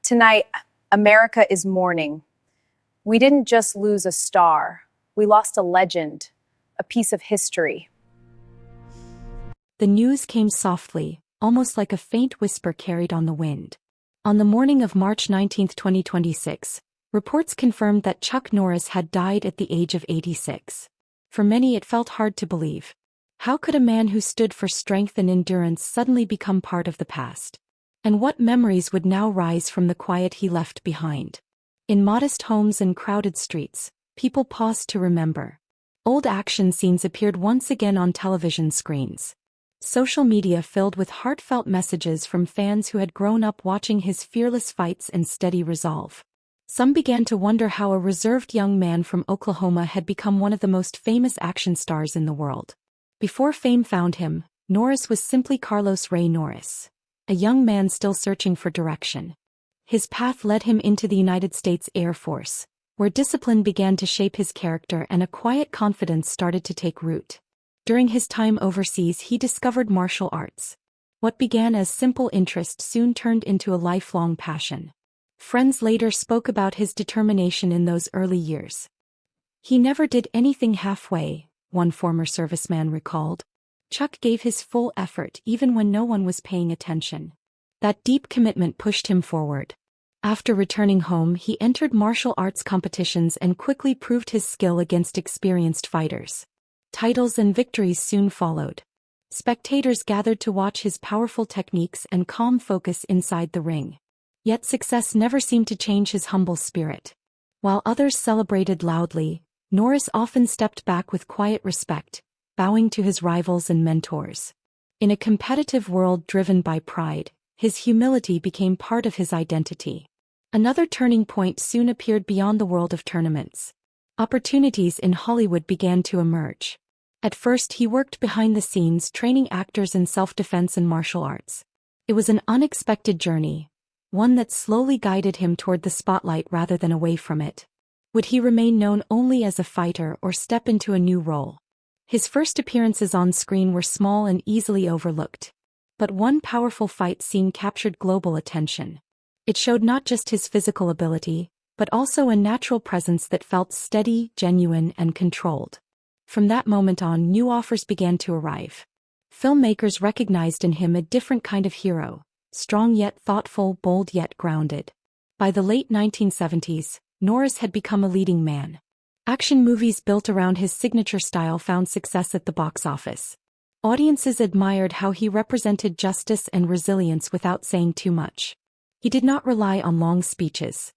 Tonight, America is mourning. We didn't just lose a star, we lost a legend, a piece of history. The news came softly, almost like a faint whisper carried on the wind. On the morning of March 19, 2026, reports confirmed that Chuck Norris had died at the age of 86. For many it felt hard to believe. How could a man who stood for strength and endurance suddenly become part of the past? And what memories would now rise from the quiet he left behind? In modest homes and crowded streets, people paused to remember. Old action scenes appeared once again on television screens. Social media filled with heartfelt messages from fans who had grown up watching his fearless fights and steady resolve. Some began to wonder how a reserved young man from Oklahoma had become one of the most famous action stars in the world. Before fame found him, Norris was simply Carlos Ray Norris, a young man still searching for direction. His path led him into the United States Air Force, where discipline began to shape his character and a quiet confidence started to take root. During his time overseas, he discovered martial arts. What began as simple interest soon turned into a lifelong passion. Friends later spoke about his determination in those early years. "He never did anything halfway," one former serviceman recalled. Chuck gave his full effort even when no one was paying attention. That deep commitment pushed him forward. After returning home, he entered martial arts competitions and quickly proved his skill against experienced fighters. Titles and victories soon followed. Spectators gathered to watch his powerful techniques and calm focus inside the ring. Yet success never seemed to change his humble spirit. While others celebrated loudly, Norris often stepped back with quiet respect, bowing to his rivals and mentors. In a competitive world driven by pride, his humility became part of his identity. Another turning point soon appeared beyond the world of tournaments. Opportunities in Hollywood began to emerge. At first he worked behind the scenes training actors in self-defense and martial arts. It was an unexpected journey, one that slowly guided him toward the spotlight rather than away from it. Would he remain known only as a fighter or step into a new role? His first appearances on screen were small and easily overlooked. But one powerful fight scene captured global attention. It showed not just his physical ability, but also a natural presence that felt steady, genuine, and controlled. From that moment on, new offers began to arrive. Filmmakers recognized in him a different kind of hero, strong yet thoughtful, bold yet grounded. By the late 1970s, Norris had become a leading man. Action movies built around his signature style found success at the box office. Audiences admired how he represented justice and resilience without saying too much. He did not rely on long speeches.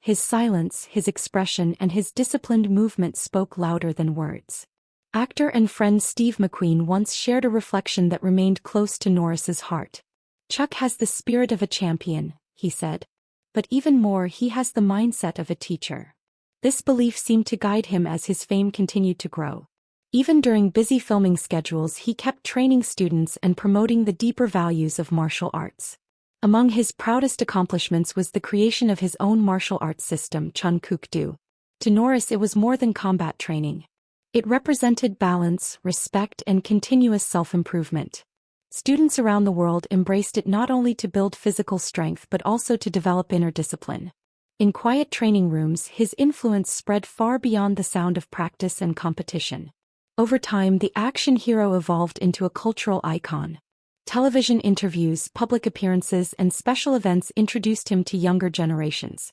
His silence, his expression, and his disciplined movement spoke louder than words. Actor and friend Steve McQueen once shared a reflection that remained close to Norris's heart. "Chuck has the spirit of a champion," he said. "But even more, he has the mindset of a teacher." This belief seemed to guide him as his fame continued to grow. Even during busy filming schedules, he kept training students and promoting the deeper values of martial arts. Among his proudest accomplishments was the creation of his own martial arts system, Chun Kuk Do. To Norris, it was more than combat training. It represented balance, respect, and continuous self-improvement. Students around the world embraced it not only to build physical strength but also to develop inner discipline. In quiet training rooms, his influence spread far beyond the sound of practice and competition. Over time, the action hero evolved into a cultural icon. Television interviews, public appearances, and special events introduced him to younger generations.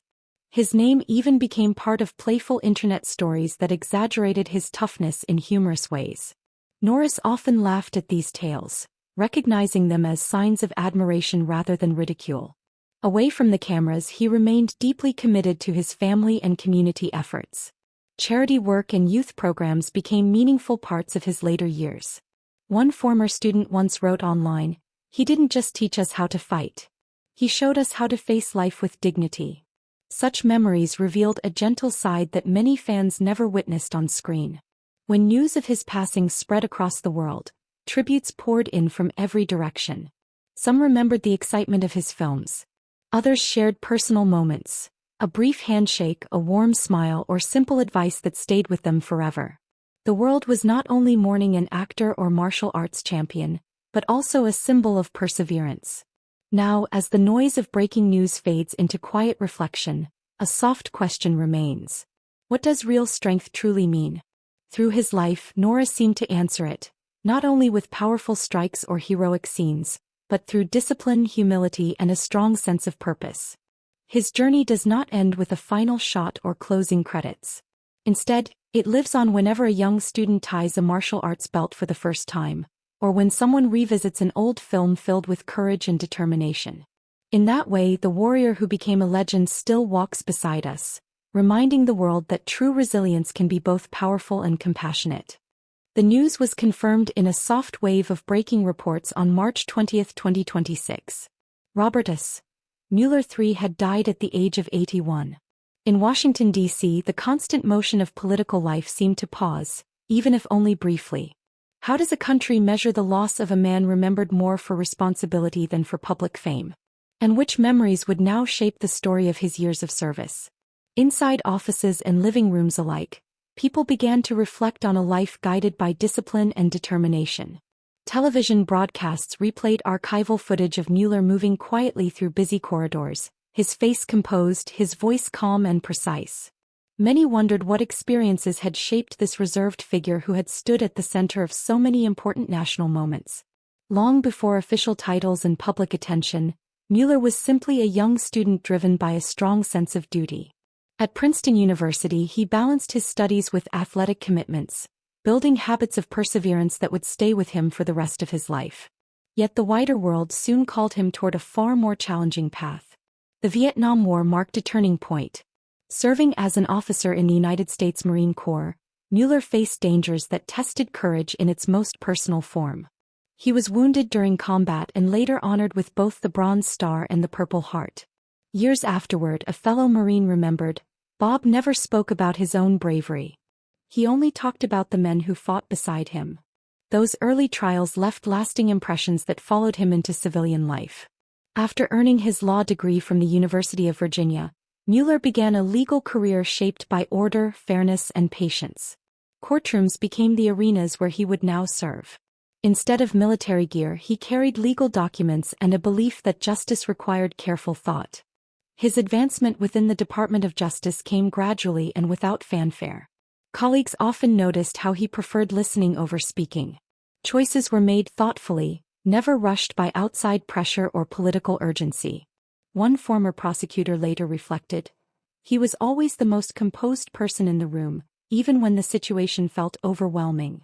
His name even became part of playful internet stories that exaggerated his toughness in humorous ways. Norris often laughed at these tales, recognizing them as signs of admiration rather than ridicule. Away from the cameras, he remained deeply committed to his family and community efforts. Charity work and youth programs became meaningful parts of his later years. One former student once wrote online, "He didn't just teach us how to fight. He showed us how to face life with dignity." Such memories revealed a gentle side that many fans never witnessed on screen. When news of his passing spread across the world, tributes poured in from every direction. Some remembered the excitement of his films. Others shared personal moments, a brief handshake, a warm smile, or simple advice that stayed with them forever. The world was not only mourning an actor or martial arts champion, but also a symbol of perseverance. Now, as the noise of breaking news fades into quiet reflection, a soft question remains. What does real strength truly mean? Through his life, Norris seemed to answer it, not only with powerful strikes or heroic scenes, but through discipline, humility, and a strong sense of purpose. His journey does not end with a final shot or closing credits. Instead, it lives on whenever a young student ties a martial arts belt for the first time, or when someone revisits an old film filled with courage and determination. In that way, the warrior who became a legend still walks beside us, reminding the world that true resilience can be both powerful and compassionate. The news was confirmed in a soft wave of breaking reports on March 20, 2026. Robertus Mueller III had died at the age of 81. In Washington, D.C., the constant motion of political life seemed to pause, even if only briefly. How does a country measure the loss of a man remembered more for responsibility than for public fame? And which memories would now shape the story of his years of service? Inside offices and living rooms alike, people began to reflect on a life guided by discipline and determination. Television broadcasts replayed archival footage of Mueller moving quietly through busy corridors, his face composed, his voice calm and precise. Many wondered what experiences had shaped this reserved figure who had stood at the center of so many important national moments. Long before official titles and public attention, Mueller was simply a young student driven by a strong sense of duty. At Princeton University, he balanced his studies with athletic commitments, building habits of perseverance that would stay with him for the rest of his life. Yet the wider world soon called him toward a far more challenging path. The Vietnam War marked a turning point. Serving as an officer in the United States Marine Corps, Mueller faced dangers that tested courage in its most personal form. He was wounded during combat and later honored with both the Bronze Star and the Purple Heart. Years afterward, a fellow Marine remembered, "Bob never spoke about his own bravery. He only talked about the men who fought beside him." Those early trials left lasting impressions that followed him into civilian life. After earning his law degree from the University of Virginia, Mueller began a legal career shaped by order, fairness, and patience. Courtrooms became the arenas where he would now serve. Instead of military gear, he carried legal documents and a belief that justice required careful thought. His advancement within the Department of Justice came gradually and without fanfare. Colleagues often noticed how he preferred listening over speaking. Choices were made thoughtfully, never rushed by outside pressure or political urgency. One former prosecutor later reflected, "He was always the most composed person in the room, even when the situation felt overwhelming."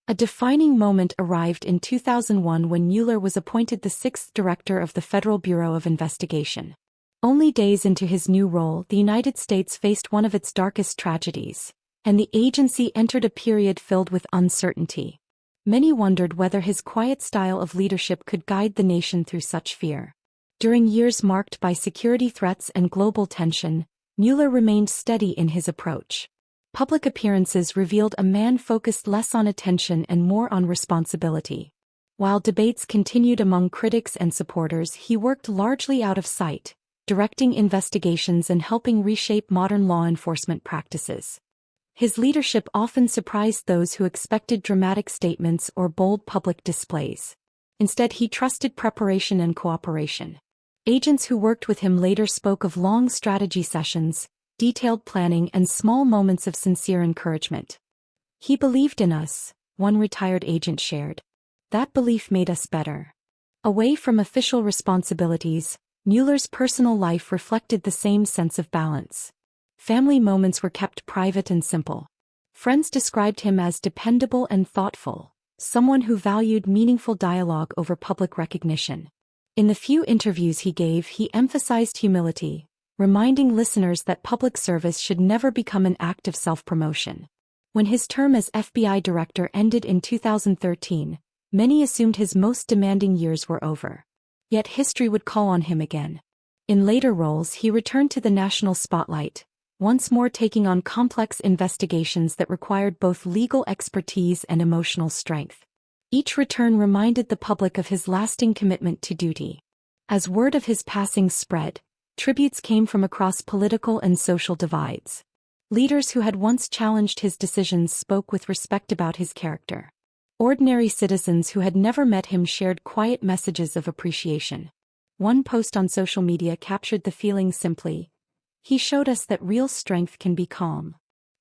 A defining moment arrived in 2001 when Mueller was appointed the sixth director of the Federal Bureau of Investigation. Only days into his new role, the United States faced one of its darkest tragedies, and the agency entered a period filled with uncertainty. Many wondered whether his quiet style of leadership could guide the nation through such fear. During years marked by security threats and global tension, Mueller remained steady in his approach. Public appearances revealed a man focused less on attention and more on responsibility. While debates continued among critics and supporters, he worked largely out of sight, directing investigations and helping reshape modern law enforcement practices. His leadership often surprised those who expected dramatic statements or bold public displays. Instead, he trusted preparation and cooperation. Agents who worked with him later spoke of long strategy sessions, detailed planning, and small moments of sincere encouragement. "He believed in us," one retired agent shared. "That belief made us better." Away from official responsibilities, Mueller's personal life reflected the same sense of balance. Family moments were kept private and simple. Friends described him as dependable and thoughtful, someone who valued meaningful dialogue over public recognition. In the few interviews he gave, he emphasized humility, reminding listeners that public service should never become an act of self-promotion. When his term as FBI director ended in 2013, many assumed his most demanding years were over. Yet history would call on him again. In later roles, he returned to the national spotlight, once more taking on complex investigations that required both legal expertise and emotional strength. Each return reminded the public of his lasting commitment to duty. As word of his passing spread, tributes came from across political and social divides. Leaders who had once challenged his decisions spoke with respect about his character. Ordinary citizens who had never met him shared quiet messages of appreciation. One post on social media captured the feeling simply. He showed us that real strength can be calm.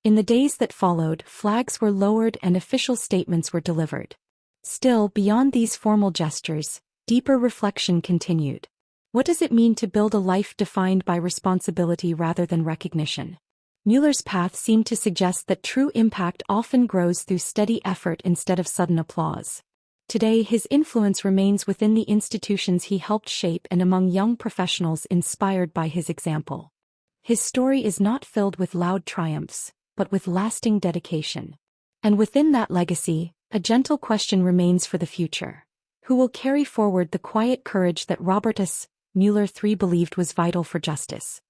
In the days that followed, flags were lowered and official statements were delivered. Still, beyond these formal gestures, deeper reflection continued. What does it mean to build a life defined by responsibility rather than recognition? Mueller's path seemed to suggest that true impact often grows through steady effort instead of sudden applause. Today, his influence remains within the institutions he helped shape and among young professionals inspired by his example. His story is not filled with loud triumphs, but with lasting dedication. And within that legacy, a gentle question remains for the future. Who will carry forward the quiet courage that Robert S. Mueller III believed was vital for justice?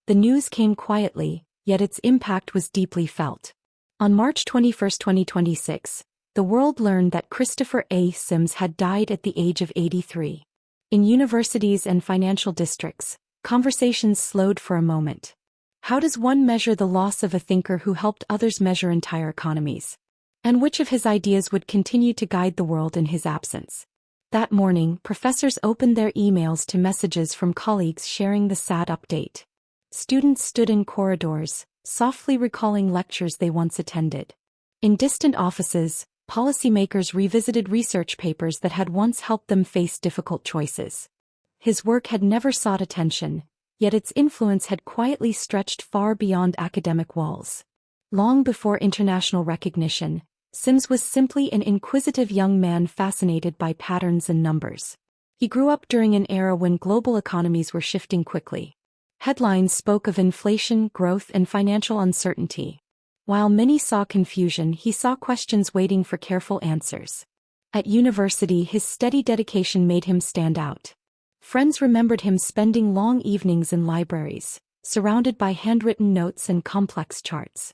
The news came quietly, yet its impact was deeply felt. On March 21, 2026, the world learned that Christopher A. Sims had died at the age of 83. In universities and financial districts, conversations slowed for a moment. How does one measure the loss of a thinker who helped others measure entire economies? And which of his ideas would continue to guide the world in his absence? That morning, professors opened their emails to messages from colleagues sharing the sad update. Students stood in corridors, softly recalling lectures they once attended. In distant offices, policymakers revisited research papers that had once helped them face difficult choices. His work had never sought attention, yet its influence had quietly stretched far beyond academic walls. Long before international recognition, Sims was simply an inquisitive young man fascinated by patterns and numbers. He grew up during an era when global economies were shifting quickly. Headlines spoke of inflation, growth, and financial uncertainty. While many saw confusion, he saw questions waiting for careful answers. At university, his steady dedication made him stand out. Friends remembered him spending long evenings in libraries, surrounded by handwritten notes and complex charts.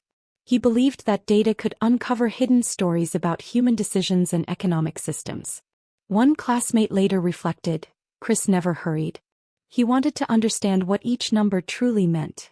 He believed that data could uncover hidden stories about human decisions and economic systems. One classmate later reflected, "Chris never hurried. He wanted to understand what each number truly meant."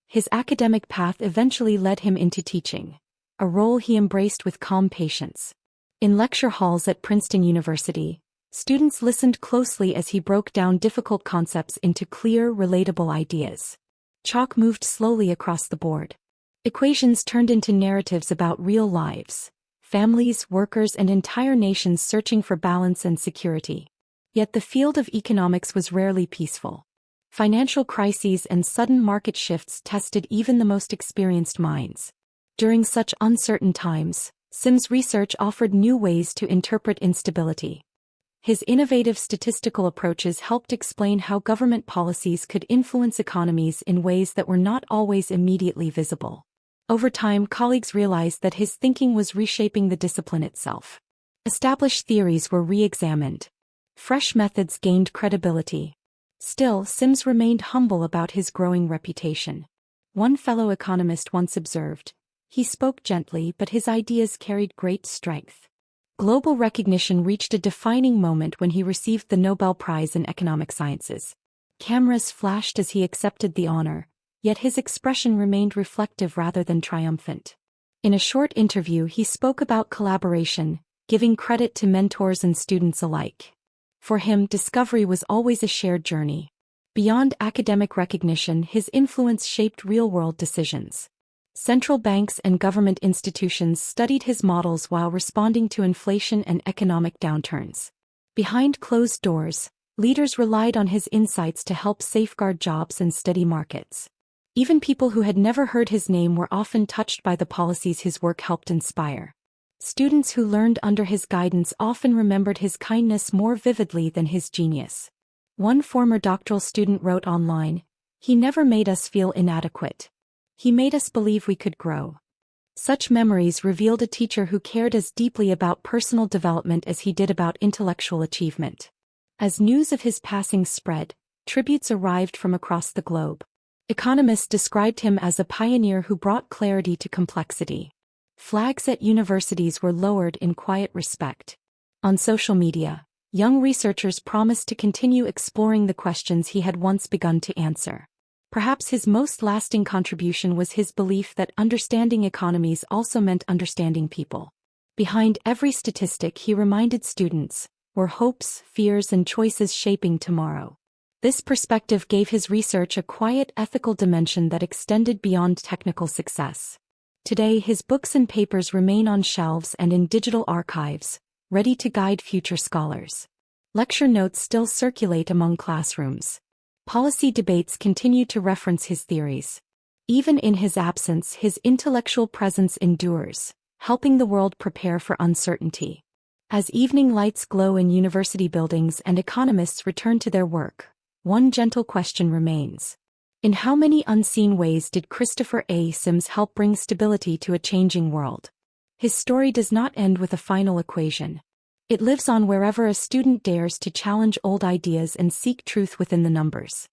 His academic path eventually led him into teaching, a role he embraced with calm patience. In lecture halls at Princeton University, students listened closely as he broke down difficult concepts into clear, relatable ideas. Chalk moved slowly across the board. Equations turned into narratives about real lives, families, workers, and entire nations searching for balance and security. Yet the field of economics was rarely peaceful. Financial crises and sudden market shifts tested even the most experienced minds. During such uncertain times, Sims' research offered new ways to interpret instability. His innovative statistical approaches helped explain how government policies could influence economies in ways that were not always immediately visible. Over time, colleagues realized that his thinking was reshaping the discipline itself. Established theories were re-examined. Fresh methods gained credibility. Still, Sims remained humble about his growing reputation. One fellow economist once observed, "He spoke gently, but his ideas carried great strength." Global recognition reached a defining moment when he received the Nobel Prize in Economic Sciences. Cameras flashed as he accepted the honor, yet his expression remained reflective rather than triumphant. In a short interview, he spoke about collaboration, giving credit to mentors and students alike. For him, discovery was always a shared journey. Beyond academic recognition, his influence shaped real-world decisions. Central banks and government institutions studied his models while responding to inflation and economic downturns. Behind closed doors, leaders relied on his insights to help safeguard jobs and steady markets. Even people who had never heard his name were often touched by the policies his work helped inspire. Students who learned under his guidance often remembered his kindness more vividly than his genius. One former doctoral student wrote online, "He never made us feel inadequate. He made us believe we could grow." Such memories revealed a teacher who cared as deeply about personal development as he did about intellectual achievement. As news of his passing spread, tributes arrived from across the globe. Economists described him as a pioneer who brought clarity to complexity. Flags at universities were lowered in quiet respect. On social media, young researchers promised to continue exploring the questions he had once begun to answer. Perhaps his most lasting contribution was his belief that understanding economies also meant understanding people. Behind every statistic, he reminded students, "We're hopes, fears, and choices shaping tomorrow." This perspective gave his research a quiet ethical dimension that extended beyond technical success. Today, his books and papers remain on shelves and in digital archives, ready to guide future scholars. Lecture notes still circulate among classrooms. Policy debates continue to reference his theories. Even in his absence, his intellectual presence endures, helping the world prepare for uncertainty. As evening lights glow in university buildings and economists return to their work, one gentle question remains. In how many unseen ways did Christopher A. Sims help bring stability to a changing world? His story does not end with a final equation. It lives on wherever a student dares to challenge old ideas and seek truth within the numbers.